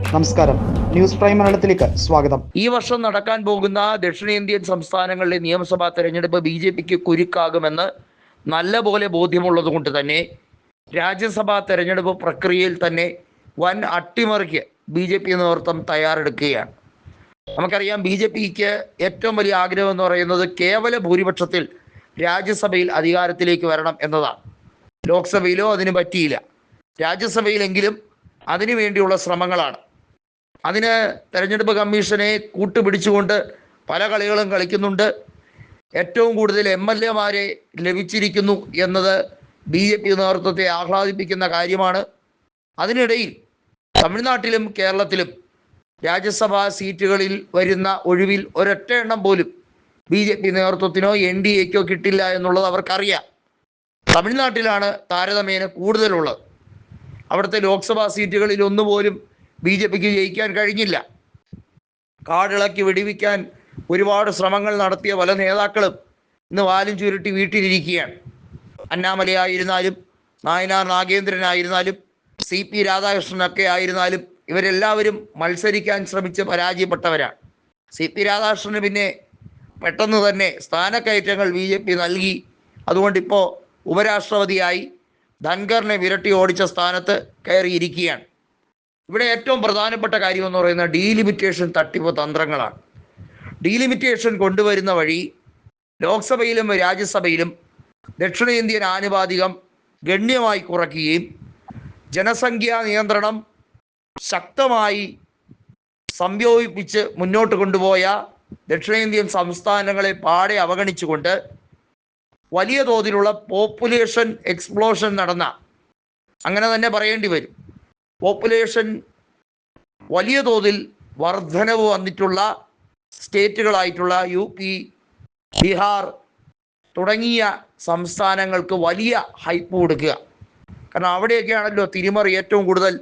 നമസ്കാരം, news prime മലയാളത്തിലേക്ക് സ്വാഗതം. ഈ വർഷം നടക്കാൻ പോകുന്ന ദക്ഷിണേന്ത്യൻ സംസ്ഥാനങ്ങളിലെ നിയമസഭാ തെരഞ്ഞെടുപ്പ് ബി.ജെ.പിക്ക് കുരുക്കാകുമെന്ന് നല്ലപോലെ ബോധ്യമുള്ളത് കൊണ്ട് തന്നെ രാജ്യസഭാ തെരഞ്ഞെടുപ്പ് പ്രക്രിയയിൽ തന്നെ വൻ അട്ടിമറിക്ക് ബി.ജെ.പി നേതൃത്വം തയ്യാറെടുക്കുകയാണ്. നമുക്കറിയാം, ബി.ജെ.പിക്ക് ഏറ്റവും വലിയ ആഗ്രഹം എന്ന് പറയുന്നത് കേവല ഭൂരിപക്ഷത്തിൽ രാജ്യസഭയിൽ അധികാരത്തിലേക്ക് വരണം എന്നതാണ്. ലോക്സഭയിലോ അതിന് പറ്റിയില്ല, രാജ്യസഭയിലെങ്കിലും അതിനു വേണ്ടിയുള്ള ശ്രമങ്ങളാണ്. അതിന് തെരഞ്ഞെടുപ്പ് കമ്മീഷനെ കൂട്ടുപിടിച്ചുകൊണ്ട് പല കളികളും കളിക്കുന്നുണ്ട്. ഏറ്റവും കൂടുതൽ MLA-മാരെ ലഭിച്ചിരിക്കുന്നു എന്നത് ബി.ജെ.പി നേതൃത്വത്തെ ആഹ്ലാദിപ്പിക്കുന്ന കാര്യമാണ്. അതിനിടയിൽ തമിഴ്നാട്ടിലും കേരളത്തിലും രാജ്യസഭാ സീറ്റുകളിൽ വരുന്ന ഒഴിവിൽ ഒരൊറ്റ എണ്ണം പോലും ബി.ജെ.പി നേതൃത്വത്തിനോ NDA-ക്കോ കിട്ടില്ല എന്നുള്ളത് അവർക്കറിയാം. തമിഴ്നാട്ടിലാണ് താരതമ്യേന കൂടുതലുള്ളത്. അവിടുത്തെ ലോക്സഭാ സീറ്റുകളിൽ ഒന്നുപോലും ബി.ജെ.പിക്ക് ജയിക്കാൻ കഴിഞ്ഞില്ല. കാടിളക്കി വെടിവെക്കാൻ ഒരുപാട് ശ്രമങ്ങൾ നടത്തിയ പല നേതാക്കളും ഇന്ന് വാലും ചുരുട്ടി വീട്ടിലിരിക്കുകയാണ്. അന്നാമലൈ ആയിരുന്നാലും, നായനാർ നാഗേന്ദ്രനായിരുന്നാലും, CP രാധാകൃഷ്ണനൊക്കെ ആയിരുന്നാലും ഇവരെല്ലാവരും മത്സരിക്കാൻ ശ്രമിച്ച് പരാജയപ്പെട്ടവരാണ്. CP രാധാകൃഷ്ണന് പിന്നെ പെട്ടെന്ന് തന്നെ സ്ഥാനക്കയറ്റങ്ങൾ ബി.ജെ.പി നൽകി. അതുകൊണ്ടിപ്പോൾ ഉപരാഷ്ട്രപതിയായി ധൻഖറിനെ വിരട്ടി ഓടിച്ച സ്ഥാനത്ത് കയറിയിരിക്കുകയാണ്. ഇവിടെ ഏറ്റവും പ്രധാനപ്പെട്ട കാര്യം എന്ന് പറയുന്നത് ഡീലിമിറ്റേഷൻ തട്ടിപ്പ് തന്ത്രങ്ങളാണ്. ഡീലിമിറ്റേഷൻ കൊണ്ടുവരുന്ന വഴി ലോക്സഭയിലും രാജ്യസഭയിലും ദക്ഷിണേന്ത്യൻ ആനുപാതികം ഗണ്യമായി കുറയ്ക്കുകയും ജനസംഖ്യാ നിയന്ത്രണം ശക്തമായി സംയോജിപ്പിച്ച് മുന്നോട്ട് കൊണ്ടുപോയ ദക്ഷിണേന്ത്യൻ സംസ്ഥാനങ്ങളെ പാടെ അവഗണിച്ചുകൊണ്ട് വലിയ തോതിലുള്ള പോപ്പുലേഷൻ എക്സ്പ്ലോഷൻ നടന്ന, അങ്ങനെ തന്നെ പറയേണ്ടി വരും, പോപ്പുലേഷൻ വലിയ തോതിൽ വർധനവ് വന്നിട്ടുള്ള സ്റ്റേറ്റുകളായിട്ടുള്ള UP, ബീഹാർ തുടങ്ങിയ സംസ്ഥാനങ്ങൾക്ക് വലിയ ഹൈപ്പ് കൊടുക്കുക. കാരണം അവിടെയൊക്കെയാണല്ലോ തിരിമറി ഏറ്റവും കൂടുതൽ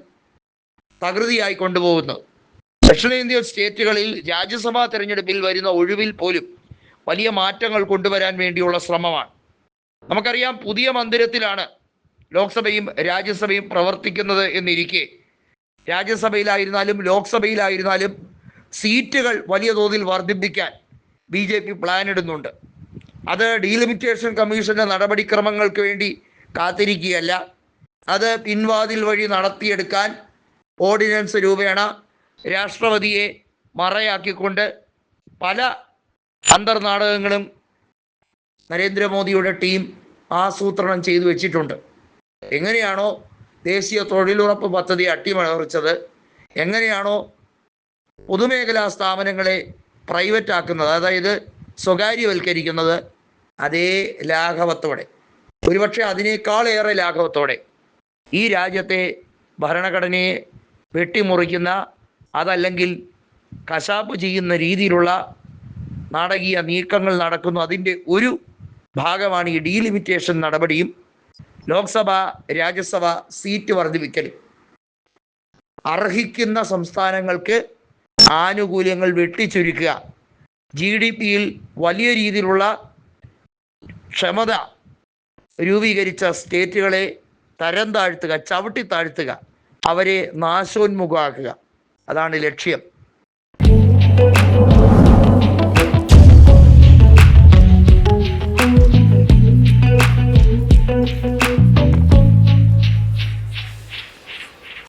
തകൃതിയായി കൊണ്ടുപോകുന്നത്. ദക്ഷിണേന്ത്യൻ സ്റ്റേറ്റുകളിൽ രാജ്യസഭാ തെരഞ്ഞെടുപ്പിൽ വരുന്ന ഒഴിവിൽ പോലും വലിയ മാറ്റങ്ങൾ കൊണ്ടുവരാൻ വേണ്ടിയുള്ള ശ്രമമാണ്. നമുക്കറിയാം, പുതിയ മന്ദിരത്തിലാണ് ലോക്സഭയും രാജ്യസഭയും പ്രവർത്തിക്കുന്നത് എന്നിരിക്കെ രാജ്യസഭയിലായിരുന്നാലും ലോക്സഭയിലായിരുന്നാലും സീറ്റുകൾ വലിയ തോതിൽ വർദ്ധിപ്പിക്കാൻ ബി.ജെ.പി പ്ലാൻ ഇടുന്നുണ്ട്. അത് ഡീലിമിറ്റേഷൻ കമ്മീഷന്റെ നടപടിക്രമങ്ങൾക്ക് വേണ്ടി കാത്തിരിക്കുകയല്ല, അത് പിൻവാതിൽ വഴി നടത്തിയെടുക്കാൻ ഓർഡിനൻസ് രൂപേണ രാഷ്ട്രപതിയെ മറയാക്കിക്കൊണ്ട് പല അന്തർനാടകങ്ങളും നരേന്ദ്രമോദിയുടെ ടീം ആസൂത്രണം ചെയ്തു വെച്ചിട്ടുണ്ട്. എങ്ങനെയാണോ ദേശീയ തൊഴിലുറപ്പ് പദ്ധതി അട്ടിമറിച്ചത്, എങ്ങനെയാണോ പൊതുമേഖലാ സ്ഥാപനങ്ങളെ പ്രൈവറ്റ് ആക്കുന്നത്, അതായത് സ്വകാര്യവൽക്കരിക്കുന്നത്, അതേ ലാഘവത്തോടെ, ഒരുപക്ഷെ അതിനേക്കാളേറെ ലാഘവത്തോടെ ഈ രാജ്യത്തെ ഭരണഘടനയെ വെട്ടിമുറിക്കുന്ന, അതല്ലെങ്കിൽ കശാപ്പ് ചെയ്യുന്ന രീതിയിലുള്ള നാടകീയ നീക്കങ്ങൾ നടക്കുന്നു. അതിൻ്റെ ഒരു ഭാഗമാണ് ഈ ഡീലിമിറ്റേഷൻ നടപടിയും ലോക്സഭ രാജ്യസഭ സീറ്റ് വർദ്ധിപ്പിക്കലും. അർഹിക്കുന്ന സംസ്ഥാനങ്ങൾക്ക് ആനുകൂല്യങ്ങൾ വെട്ടിച്ചുരുക്കുക, GDP-യിൽ വലിയ രീതിയിലുള്ള ക്ഷമത രൂപീകരിച്ച സ്റ്റേറ്റുകളെ തരം താഴ്ത്തുക, ചവിട്ടി താഴ്ത്തുക, അവരെ നാശോന്മുഖമാക്കുക, അതാണ് ലക്ഷ്യം.